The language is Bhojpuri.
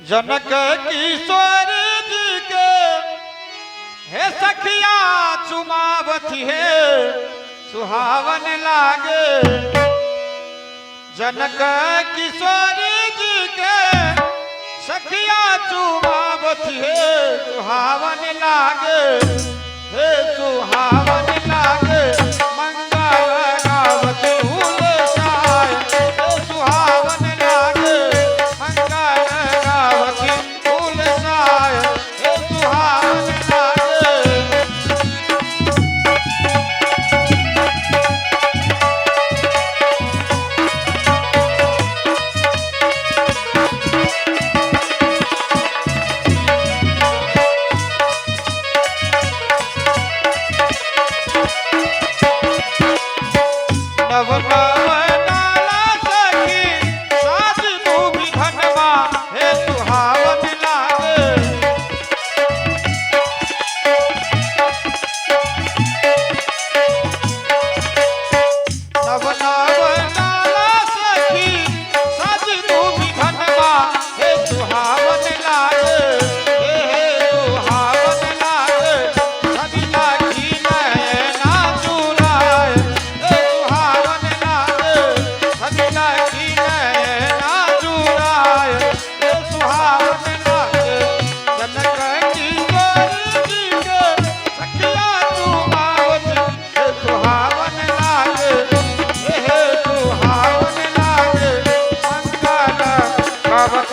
जनक किशोर जी के हे सखिया चुमावती है सुहावन लागे। जनक किशोर जी के सखिया चुमावती है सुहावन लागे। हे सुहावन लागे मंगल गावत फूल साय। हे सुहावन लागे मंगल गावत फूल साय। हे सुहावन लागे। नव नव नाला सखी साज तू भी धनवा। हे सुहावन लागे। नव नव नाला सखी साज तू भी धनवा। हे सुहावन लागे। हे सुहावन लागे सबिता की नैना चुराए। हे सुहावन लागे सबिता की नैना चुराए। हे सुहावन लागे जनक किशोर जी के सखिया चुमावत। हे सुहावन लागे। हे सुहावन लागे मंगल गावत